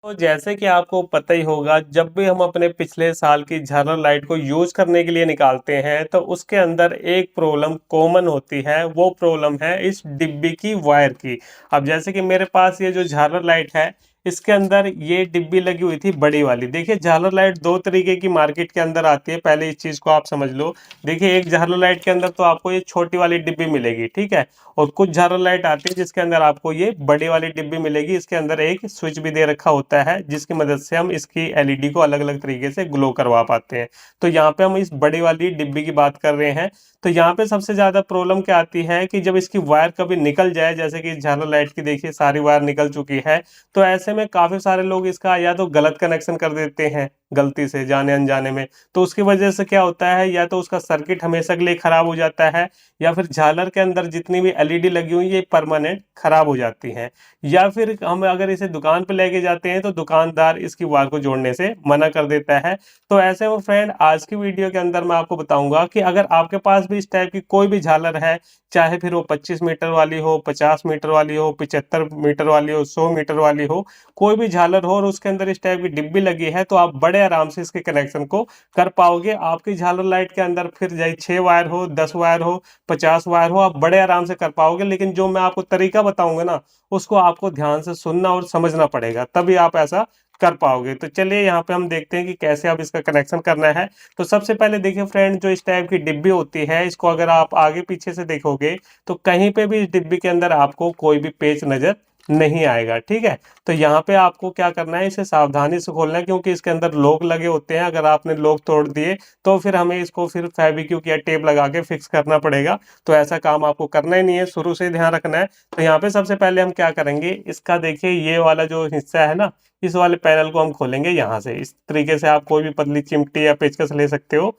तो जैसे कि आपको पता ही होगा, जब भी हम अपने पिछले साल की झालर लाइट को यूज करने के लिए निकालते हैं तो उसके अंदर एक प्रॉब्लम कॉमन होती है। वो प्रॉब्लम है इस डिब्बी की वायर की। अब जैसे कि मेरे पास ये जो झालर लाइट है, इसके अंदर ये डिब्बी लगी हुई थी बड़ी वाली। देखिए, झालर लाइट दो तरीके की मार्केट के अंदर आती है, पहले इस चीज को आप समझ लो। देखिए, एक झालर लाइट के अंदर तो आपको ये छोटी वाली डिब्बी मिलेगी, ठीक है। और कुछ झालर लाइट आती है जिसके अंदर आपको ये बड़ी वाली डिब्बी मिलेगी। इसके अंदर एक स्विच भी दे रखा होता है जिसकी मदद से हम इसकी एलईडी को अलग अलग तरीके से ग्लो करवा पाते हैं। तो यहाँ पे हम इस बड़ी वाली डिब्बी की बात कर रहे हैं। तो यहाँ पे सबसे ज्यादा प्रॉब्लम क्या आती है कि जब इसकी वायर कभी निकल जाए, जैसे कि झालर लाइट की देखिए सारी वायर निकल चुकी है, तो ऐसे में काफी सारे लोग इसका या तो गलत कनेक्शन कर देते हैं, गलती से जाने अनजाने में। तो उसकी वजह से क्या होता है, या तो उसका सर्किट हमेशा के लिए खराब हो जाता है, या फिर झालर के अंदर जितनी भी एलईडी लगी हुई है ये परमानेंट खराब हो जाती हैं। या फिर हम अगर इसे दुकान पे लेके जाते हैं तो दुकानदार इसकी वायर को जोड़ने से मना कर देता है। तो ऐसे में फ्रेंड, आज की वीडियो के अंदर मैं आपको बताऊंगा कि अगर आपके पास भी इस टाइप की कोई भी झालर है, चाहे फिर वो 25 मीटर वाली हो, 50 मीटर वाली हो, 75 मीटर वाली हो, 100 मीटर वाली हो, कोई भी झालर हो और उसके अंदर इस टाइप की डिब्बी लगी है, तो आप बड़े आराम से इसके कनेक्शन को कर पाओगे। आपकी झालर लाइट के अंदर फिर चाहे 6 वायर हो, 10 वायर हो, 50 वायर हो, आप बड़े आराम से कर पाओगे। लेकिन जो मैं आपको तरीका बताऊंगा ना, उसको आपको ध्यान से सुनना और समझना पड़ेगा, तभी आप ऐसा कर पाओगे। तो चलिए यहाँ पे हम देखते हैं कि कैसे आप इसका कनेक्शन करना है। तो सबसे पहले देखिए फ्रेंड, जो इस टाइप की डिब्बी होती है, इसको अगर आप आगे पीछे से देखोगे तो कहीं पे भी इस डिब्बी के अंदर आपको कोई भी पेच नजर नहीं आएगा, ठीक है। तो यहाँ पे आपको क्या करना है, इसे सावधानी से खोलना है, क्योंकि इसके अंदर लॉक लगे होते हैं। अगर आपने लॉक तोड़ दिए तो फिर हमें इसको फिर फेविक्विक या टेप लगा के फिक्स करना पड़ेगा। तो ऐसा काम आपको करना ही नहीं है, शुरू से ध्यान रखना है। तो यहाँ पे सबसे पहले हम क्या करेंगे, इसका देखिए ये वाला जो हिस्सा है ना, इस वाले पैनल को हम खोलेंगे यहाँ से। इस तरीके से आप कोई भी पतली चिमटी या पेचकस ले सकते हो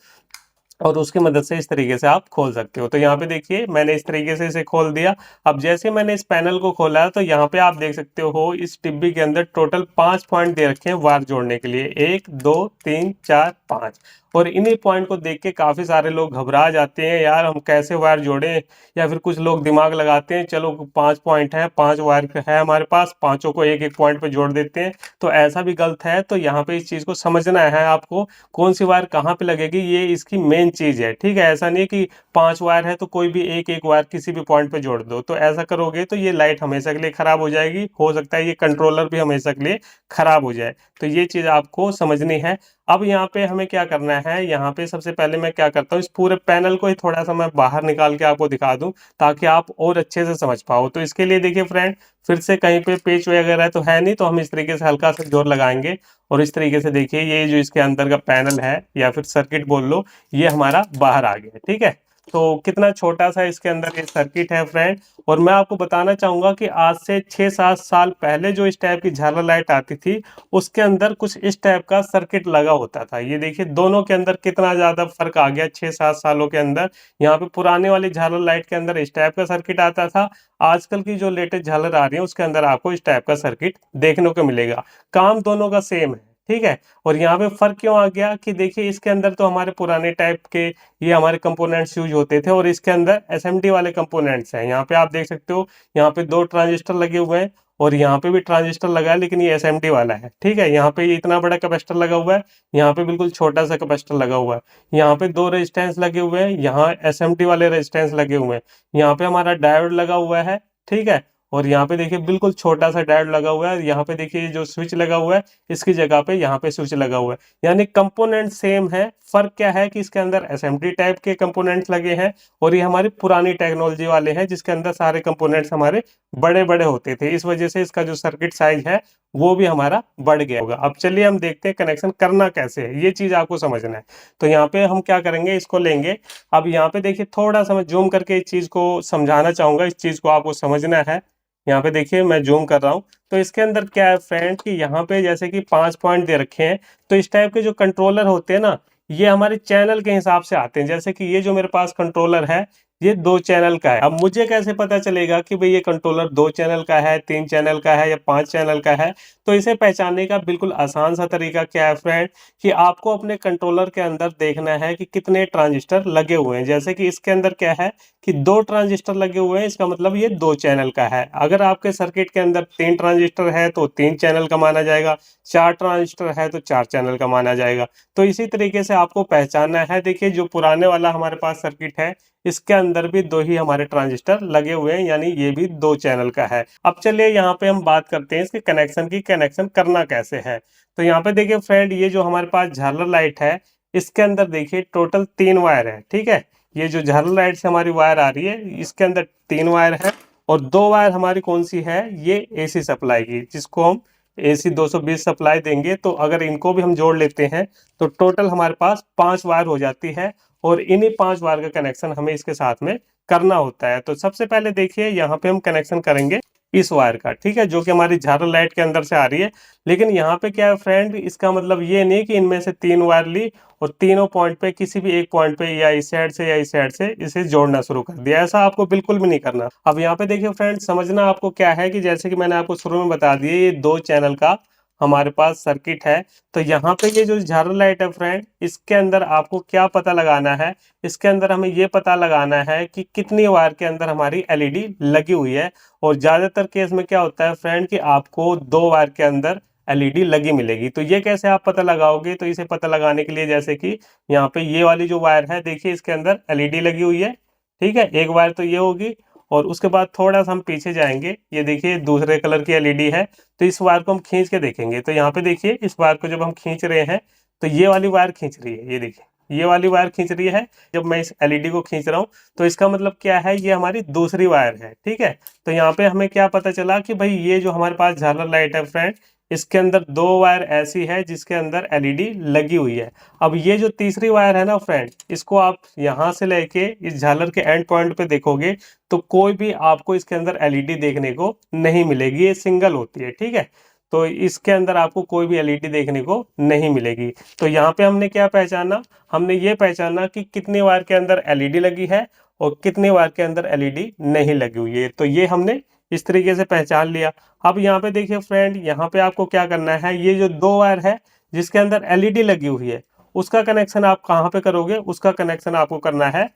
और उसकी मदद से इस तरीके से आप खोल सकते हो। तो यहाँ पे देखिए मैंने इस तरीके से इसे खोल दिया। अब जैसे मैंने इस पैनल को खोला तो यहाँ पे आप देख सकते हो इस डिब्बी के अंदर टोटल 5 पॉइंट दे रखे हैं वायर जोड़ने के लिए, 1 2 3 4 5। और इन्हीं पॉइंट को देख के काफी सारे लोग घबरा जाते हैं, यार हम कैसे वायर जोड़ें। या फिर कुछ लोग दिमाग लगाते हैं, चलो 5 पॉइंट है, 5 वायर है हमारे पास, पांचों को एक एक पॉइंट पे जोड़ देते हैं। तो ऐसा भी गलत है। तो यहाँ पे इस चीज को समझना है आपको, कौन सी वायर कहाँ पे लगेगी, ये इसकी मेन चीज है, ठीक है। ऐसा नहीं कि 5 वायर है तो कोई भी एक एक वायर किसी भी पॉइंट पे जोड़ दो। तो ऐसा करोगे तो ये लाइट हमेशा के लिए खराब हो जाएगी, हो सकता है ये कंट्रोलर भी हमेशा के लिए खराब हो जाए। तो ये चीज आपको समझनी है। अब यहाँ पे हमें क्या करना है, यहाँ पे सबसे पहले मैं क्या करता हूँ, इस पूरे पैनल को ही थोड़ा सा मैं बाहर निकाल के आपको दिखा दूं, ताकि आप और अच्छे से समझ पाओ। तो इसके लिए देखिए फ्रेंड, फिर से कहीं पे पेच वगैरह तो है नहीं, तो हम इस तरीके से हल्का सा जोर लगाएंगे। और इस तरीके से देखिए ये जो इसके अंदर का पैनल है या फिर सर्किट बोल लो, ये हमारा बाहर आ गया, ठीक है। तो कितना छोटा सा इसके अंदर ये सर्किट है फ्रेंड। और मैं आपको बताना चाहूंगा कि आज से 6-7 साल पहले जो इस टाइप की झालर लाइट आती थी, उसके अंदर कुछ इस टाइप का सर्किट लगा होता था। ये देखिए दोनों के अंदर कितना ज्यादा फर्क आ गया 6-7 सालों के अंदर। यहाँ पे पुराने वाली झालर लाइट के अंदर इस टाइप का सर्किट आता था, आजकल की जो लेटेस्ट झालर आ रही है उसके अंदर आपको इस टाइप का सर्किट देखने को मिलेगा। काम दोनों का सेम है, ठीक है। और यहाँ पे फर्क क्यों आ गया कि देखिए इसके अंदर तो हमारे पुराने टाइप के ये हमारे कंपोनेंट्स यूज होते थे, और इसके अंदर एसएमडी वाले कंपोनेंट्स हैं। यहाँ पे आप देख सकते हो, यहाँ पे 2 ट्रांजिस्टर लगे हुए हैं और यहाँ पे भी ट्रांजिस्टर लगा है, लेकिन ये एसएमडी वाला है, ठीक है। यहाँ पे ये इतना बड़ा कैपेसिटर लगा हुआ है, यहाँ पे बिल्कुल छोटा सा कैपेसिटर लगा हुआ है। यहाँ पे 2 रेजिस्टेंस लगे हुए हैं, यहाँ एसएमडी वाले रेजिस्टेंस लगे हुए हैं। यहाँ पे हमारा डायोड लगा हुआ है, ठीक है। और यहाँ पे देखिए बिल्कुल छोटा सा डायोड लगा हुआ है। यहाँ पे देखिए ये जो स्विच लगा हुआ है, इसकी जगह पे यहाँ पे स्विच लगा हुआ है। यानी कंपोनेंट सेम है, फर्क क्या है कि इसके अंदर एसएमडी टाइप के कंपोनेंट्स लगे हैं और ये हमारी पुरानी टेक्नोलॉजी वाले हैं, जिसके अंदर सारे कंपोनेंट्स हमारे बड़े बड़े होते थे। इस वजह से इसका जो सर्किट साइज है वो भी हमारा बढ़ गया होगा। अब चलिए हम देखते हैं कनेक्शन करना कैसे है, ये चीज आपको समझना है। तो यहाँ पे हम क्या करेंगे, इसको लेंगे। अब यहाँ पे देखिए थोड़ा सा मैं जूम करके इस चीज को समझाना चाहूंगा, इस चीज को आपको समझना है। यहाँ पे देखिए मैं जूम कर रहा हूँ। तो इसके अंदर क्या है फ्रेंड कि यहाँ पे जैसे कि 5 पॉइंट दे रखे हैं, तो इस टाइप के जो कंट्रोलर होते हैं ना, ये हमारे चैनल के हिसाब से आते हैं। जैसे कि ये जो मेरे पास कंट्रोलर है, ये 2 चैनल का है। अब मुझे कैसे पता चलेगा कि भाई ये कंट्रोलर 2 चैनल का है, 3 चैनल का है या 5 चैनल का है? तो इसे पहचानने का बिल्कुल आसान सा तरीका क्या है फ्रेंड, कि आपको अपने कंट्रोलर के अंदर देखना है कि कितने ट्रांजिस्टर लगे हुए हैं। जैसे कि इसके अंदर क्या है कि 2 ट्रांजिस्टर लगे हुए हैं, इसका मतलब ये 2 चैनल का है। अगर आपके सर्किट के अंदर 3 ट्रांजिस्टर है तो 3 चैनल का माना जाएगा, 4 ट्रांजिस्टर है तो 4 चैनल का माना जाएगा। तो इसी तरीके से आपको पहचानना है। देखिए जो पुराने वाला हमारे पास सर्किट है, इसके अंदर भी 2 ही हमारे ट्रांजिस्टर लगे हुए हैं, यानी ये भी 2 चैनल का है। अब चलिए यहाँ पे हम बात करते हैं इसके कनेक्शन करना कैसे है। तो यहाँ पे देखिए फ्रेंड, ये जो हमारे पास झालर लाइट है, इसके अंदर देखिए टोटल 3 वायर है, ठीक है। ये जो झालर लाइट से हमारी वायर आ रही है, इसके अंदर 3 वायर है और 2 वायर हमारी कौन सी है, ये एसी सप्लाई की, जिसको हम एसी 220 सप्लाई देंगे। तो अगर इनको भी हम जोड़ लेते हैं तो टोटल हमारे पास 5 वायर हो जाती है और इन्हीं 5 वायर का कनेक्शन हमें इसके साथ में करना होता है। तो सबसे पहले देखिए यहाँ पे हम कनेक्शन करेंगे इस वायर का, ठीक है, जो कि हमारी झालर लाइट के अंदर से आ रही है। लेकिन यहाँ पे क्या है फ्रेंड, इसका मतलब ये नहीं कि इनमें से 3 वायर ली और तीनों पॉइंट पे किसी भी एक पॉइंट पे या इस साइड से या इस साइड से इसे जोड़ना शुरू कर दिया। ऐसा आपको बिल्कुल भी नहीं करना। अब यहाँ पे देखिए फ्रेंड, समझना आपको क्या है कि जैसे कि मैंने आपको शुरू में बता दिया, ये 2 चैनल का हमारे पास सर्किट है। तो यहाँ पे ये जो झालर लाइट है फ्रेंड, इसके अंदर आपको क्या पता लगाना है, इसके अंदर हमें ये पता लगाना है कि कितनी वायर के अंदर हमारी एलईडी लगी हुई है। और ज्यादातर केस में क्या होता है फ्रेंड कि आपको 2 वायर के अंदर एलईडी लगी मिलेगी। तो ये कैसे आप पता लगाओगे, तो इसे पता लगाने के लिए जैसे कि यहाँ पे ये वाली जो वायर है, देखिए इसके अंदर एलईडी लगी हुई है, ठीक है। एक वायर तो ये होगी और उसके बाद थोड़ा सा हम पीछे जाएंगे, ये देखिए दूसरे कलर की एलईडी है। तो इस वायर को हम खींच के देखेंगे, तो यहाँ पे देखिए इस वायर को जब हम खींच रहे हैं तो ये वाली वायर खींच रही है, ये देखिए ये वाली वायर खींच रही है। जब मैं इस एलईडी को खींच रहा हूँ तो इसका मतलब क्या है, ये हमारी दूसरी वायर है, ठीक है। तो यहाँ पे हमें क्या पता चला कि भाई ये जो हमारे पास झालर लाइट है फ्रेंड, इसके अंदर 2 वायर ऐसी है जिसके अंदर एलईडी लगी हुई है। अब ये जो तीसरी वायर है ना फ्रेंड, इसको आप यहाँ से लेके इस झालर के एंड पॉइंट पे देखोगे तो कोई भी आपको इसके अंदर एलईडी देखने को नहीं मिलेगी, ये सिंगल होती है, ठीक है। तो इसके अंदर आपको कोई भी एलईडी देखने को नहीं मिलेगी। तो यहाँ पे हमने क्या पहचाना, हमने ये पहचाना कि कितने वायर के अंदर एलईडी लगी है और कितने वायर के अंदर एलईडी नहीं लगी हुई है। तो ये हमने इस तरीके से पहचान लिया। अब यहाँ पे देखिए फ्रेंड, यहाँ पे आपको क्या करना है, ये जो 2 वायर है जिसके अंदर एलईडी लगी हुई है, उसका कनेक्शन आप कहाँ पे करोगे, उसका कनेक्शन आपको करना है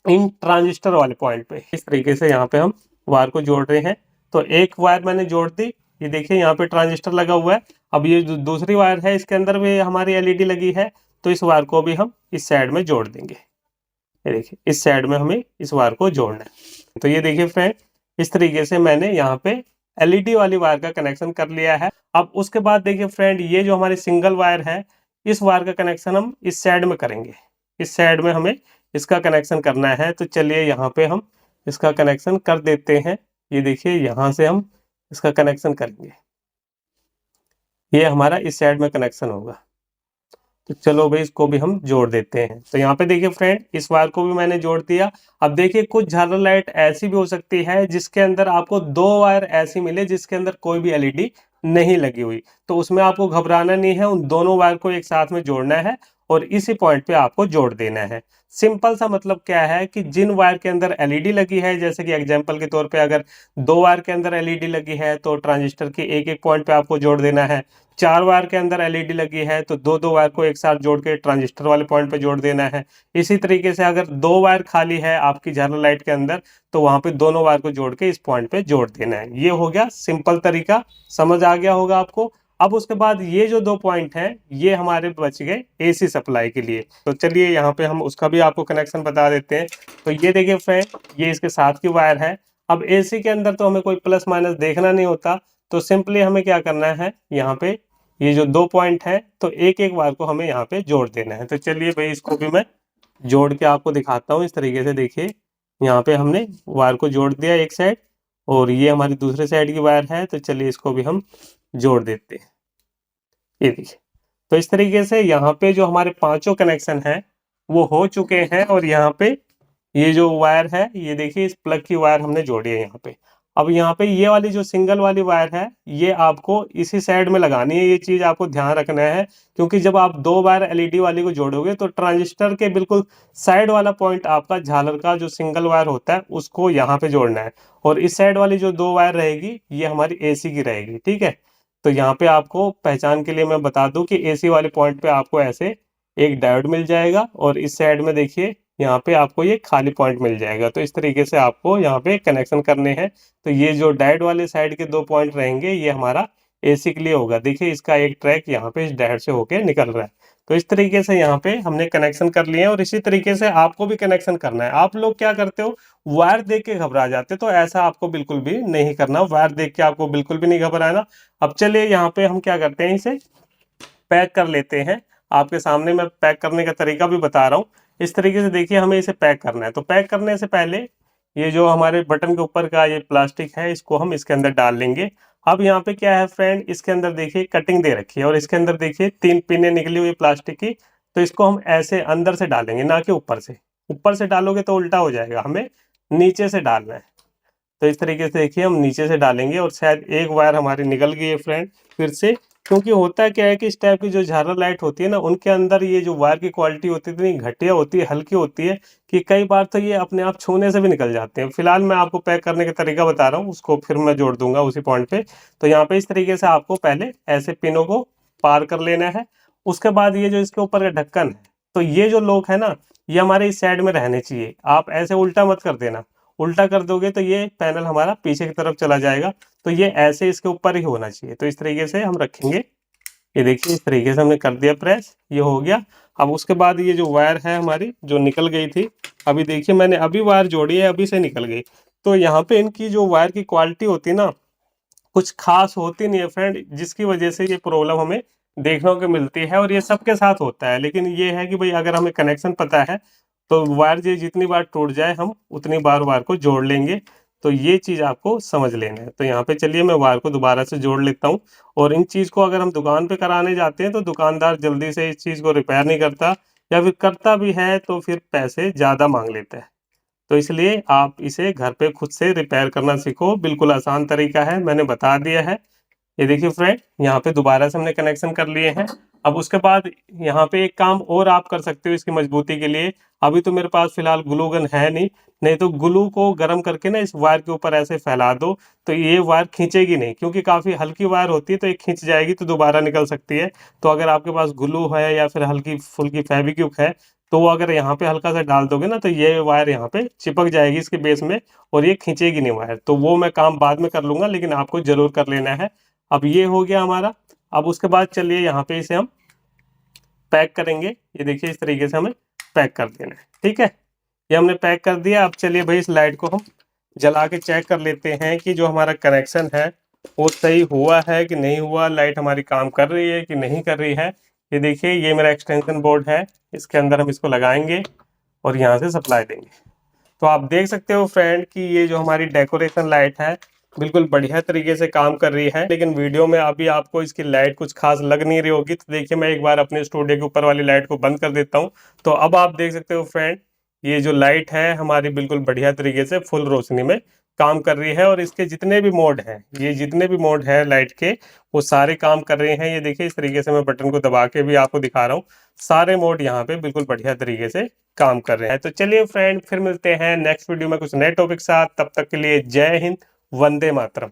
इन ट्रांजिस्टर वाले पॉइंट पे। इस तरीके से यहाँ पे हम वायर को जोड़ रहे हैं। तो एक वायर मैंने जोड़ दी, ये देखिए यहाँ पे ट्रांजिस्टर लगा हुआ है। अब ये जो दूसरी वायर है, इसके अंदर भी हमारी एलईडी लगी है, तो इस वायर को भी हम इस साइड में जोड़ देंगे। ये देखिए इस साइड में हमें इस वायर को जोड़ना है। तो ये देखिए फ्रेंड, इस तरीके से मैंने यहाँ पे एलईडी वाली वायर का कनेक्शन कर लिया है। अब उसके बाद देखिए फ्रेंड, ये जो हमारी सिंगल वायर है, इस वायर का कनेक्शन हम इस साइड में करेंगे। इस साइड में हमें इसका कनेक्शन करना है। तो चलिए यहाँ पे हम इसका कनेक्शन कर देते हैं। ये देखिए यहाँ से हम इसका कनेक्शन करेंगे, ये हमारा इस साइड में कनेक्शन होगा। तो चलो भाई इसको भी हम जोड़ देते हैं। तो यहाँ पे देखिए फ्रेंड, इस वायर को भी मैंने जोड़ दिया। अब देखिए कुछ झालर लाइट ऐसी भी हो सकती है जिसके अंदर आपको 2 वायर ऐसी मिले जिसके अंदर कोई भी एलईडी नहीं लगी हुई। तो उसमें आपको घबराना नहीं है, उन दोनों वायर को एक साथ में जोड़ना है और इसी पॉइंट पे आपको जोड़ देना है। सिंपल सा मतलब क्या है कि जिन वायर के अंदर एलईडी लगी है, जैसे कि एग्जांपल के तौर पे अगर 2 वायर के अंदर एलईडी लगी है तो ट्रांजिस्टर के एक एक पॉइंट पे आपको जोड़ देना है। 4 वायर के अंदर एलईडी लगी है तो 2-2 वायर को एक साथ जोड़ के ट्रांजिस्टर वाले पॉइंट पे जोड़ देना है। इसी तरीके से अगर 2 वायर खाली है आपकी झालर लाइट के अंदर, तो वहां पे दोनों वायर को जोड़ के इस पॉइंट पे जोड़ देना है। ये हो गया सिंपल तरीका, समझ आ गया होगा आपको। अब उसके बाद ये जो 2 पॉइंट हैं, ये हमारे बच गए एसी सप्लाई के लिए। तो चलिए यहाँ पे हम उसका भी आपको कनेक्शन बता देते हैं। तो ये देखिए फ्रेंड, ये इसके साथ की वायर है। अब एसी के अंदर तो हमें कोई प्लस माइनस देखना नहीं होता, तो सिंपली हमें क्या करना है, यहाँ पे ये जो 2 पॉइंट है तो एक एक वायर को हमें यहाँ पे जोड़ देना है। तो चलिए भाई इसको भी मैं जोड़ के आपको दिखाता हूँ। इस तरीके से देखिए, यहाँ पे हमने वायर को जोड़ दिया एक साइड और ये हमारी दूसरे साइड की वायर है। तो चलिए इसको भी हम जोड़ देते हैं, ये देखिए। तो इस तरीके से यहाँ पे जो हमारे 5 कनेक्शन हैं वो हो चुके हैं। और यहाँ पे ये जो वायर है, ये देखिए इस प्लग की वायर हमने जोड़ी है यहाँ पे। अब यहाँ पे ये वाली जो सिंगल वाली वायर है ये आपको इसी साइड में लगानी है, ये चीज आपको ध्यान रखना है, क्योंकि जब आप दो बार एलईडी वाली को जोड़ोगे तो ट्रांजिस्टर के बिल्कुल साइड वाला पॉइंट आपका झालर का जो सिंगल वायर होता है उसको यहाँ पे जोड़ना है, और इस साइड वाली जो दो वायर रहेगी ये हमारी एसी की रहेगी, ठीक है। तो यहाँ पे आपको पहचान के लिए मैं बता दूं कि एसी वाले पॉइंट पे आपको ऐसे एक डायोड मिल जाएगा, और इस साइड में देखिए यहाँ पे आपको ये खाली पॉइंट मिल जाएगा। तो इस तरीके से आपको यहाँ पे कनेक्शन करने हैं। तो ये जो डायोड वाले साइड के दो पॉइंट रहेंगे ये हमारा एसी के लिए होगा। देखिए इसका एक ट्रैक यहाँ पे इस डायोड से होके निकल रहा है। तो इस तरीके से यहाँ पे हमने कनेक्शन कर लिए हैं, और इसी तरीके से आपको भी कनेक्शन करना है। आप लोग क्या करते हो, वायर देख के घबरा जाते, तो ऐसा आपको बिल्कुल भी नहीं करना, वायर देख के आपको बिल्कुल भी नहीं घबराना। अब चलिए यहाँ पे हम क्या करते हैं, इसे पैक कर लेते हैं। आपके सामने मैं पैक करने का तरीका भी बता रहा हूँ। इस तरीके से देखिए हमें इसे पैक करना है। तो पैक करने से पहले ये जो हमारे बटन के ऊपर का ये प्लास्टिक है इसको हम इसके अंदर डाल लेंगे। अब यहाँ पे क्या है फ्रेंड, इसके अंदर देखिए कटिंग दे रखी है, और इसके अंदर देखिए 3 पिनें निकली हुई प्लास्टिक की। तो इसको हम ऐसे अंदर से डालेंगे, ना कि ऊपर से। ऊपर से डालोगे तो उल्टा हो जाएगा, हमें नीचे से डालना है। तो इस तरीके से देखिए हम नीचे से डालेंगे, और शायद एक वायर हमारी निकल गई है फ्रेंड फिर से। क्योंकि होता क्या है कि इस टाइप की जो झालर लाइट होती है ना, उनके अंदर ये जो वायर की क्वालिटी होती है इतनी घटिया होती है, हल्की होती है, कि कई बार तो ये अपने आप छूने से भी निकल जाते हैं। फिलहाल मैं आपको पैक करने का तरीका बता रहा हूँ, उसको फिर मैं जोड़ दूंगा उसी पॉइंट पे। तो यहाँ पे इस तरीके से आपको पहले ऐसे पिनों को पार कर लेना है। उसके बाद ये जो इसके ऊपर का ढक्कन है, तो ये जो लॉक है ना, ये हमारे इस साइड में रहने चाहिए। आप ऐसे उल्टा मत कर देना, उल्टा कर दोगे तो ये पैनल हमारा पीछे की तरफ चला जाएगा। तो ये ऐसे इसके ऊपर ही होना चाहिए। तो इस तरीके से हम रखेंगे। ये देखिए इस तरीके से हमने कर दिया प्रेस, ये हो गया। अब उसके बाद ये जो वायर है हमारी जो निकल गई थी, अभी देखिए मैंने अभी वायर जोड़ी है, अभी से निकल गई। तो यहाँ पे इनकी जो वायर की क्वालिटी होती है ना, कुछ खास होती नहीं है फ्रेंड, जिसकी वजह से ये प्रॉब्लम हमें देखने को मिलती है। और ये सबके साथ होता है, लेकिन ये है कि भाई अगर हमें कनेक्शन पता है तो वायर जो जितनी बार टूट जाए हम उतनी बार वायर को जोड़ लेंगे। तो ये चीज़ आपको समझ लेना है। तो यहाँ पे चलिए मैं वायर को दोबारा से जोड़ लेता हूँ। और इन चीज़ को अगर हम दुकान पे कराने जाते हैं तो दुकानदार जल्दी से इस चीज़ को रिपेयर नहीं करता, या फिर करता भी है तो फिर पैसे ज़्यादा मांग लेता है। तो इसलिए आप इसे घर पे खुद से रिपेयर करना सीखो, बिल्कुल आसान तरीका है, मैंने बता दिया है। ये देखिए फ्रेंड, यहाँ पे दोबारा से हमने कनेक्शन कर लिए हैं। अब उसके बाद यहाँ पे एक काम और आप कर सकते हो इसकी मजबूती के लिए। अभी तो मेरे पास फिलहाल ग्लू गन है नहीं, नहीं तो ग्लू को गर्म करके ना इस वायर के ऊपर ऐसे फैला दो, तो ये वायर खींचेगी नहीं, क्योंकि काफ़ी हल्की वायर होती है, तो ये खींच जाएगी तो दोबारा निकल सकती है। तो अगर आपके पास ग्लू है या फिर हल्की फुल्की फेविक्विक है, तो वो अगर यहाँ पे हल्का सा डाल दोगे ना, तो ये वायर यहाँ पे चिपक जाएगी इसके बेस में, और ये खींचेगी नहीं वायर। तो वो मैं काम बाद में कर लूंगा, लेकिन आपको जरूर कर लेना है। अब ये हो गया हमारा। अब उसके बाद चलिए यहाँ पे इसे हम पैक करेंगे। ये देखिए इस तरीके से हमें पैक कर देना है, ठीक है। ये हमने पैक कर दिया। अब चलिए भाई इस लाइट को हम जला के चेक कर लेते हैं कि जो हमारा कनेक्शन है वो सही हुआ है कि नहीं हुआ, लाइट हमारी काम कर रही है कि नहीं कर रही है। ये देखिए ये मेरा एक्सटेंशन बोर्ड है, इसके अंदर हम इसको लगाएंगे और यहाँ से सप्लाई देंगे। तो आप देख सकते हो फ्रेंड कि ये जो हमारी डेकोरेशन लाइट है बिल्कुल बढ़िया तरीके से काम कर रही है। लेकिन वीडियो में अभी आपको इसकी लाइट कुछ खास लग नहीं रही होगी, तो देखिए मैं एक बार अपने स्टूडियो के ऊपर वाली लाइट को बंद कर देता हूँ। तो अब आप देख सकते हो फ्रेंड, ये जो लाइट है हमारी बिल्कुल बढ़िया तरीके से फुल रोशनी में काम कर रही है। और इसके जितने भी मोड हैं, ये जितने भी मोड है लाइट के, वो सारे काम कर रहे हैं। ये देखिए इस तरीके से मैं बटन को दबा के भी आपको दिखा रहा हूँ, सारे मोड यहाँ पे बिल्कुल बढ़िया तरीके से काम कर रहे हैं। तो चलिए फ्रेंड, फिर मिलते हैं नेक्स्ट वीडियो में कुछ नए टॉपिक साथ। तब तक के लिए जय हिंद, वंदे मातरम।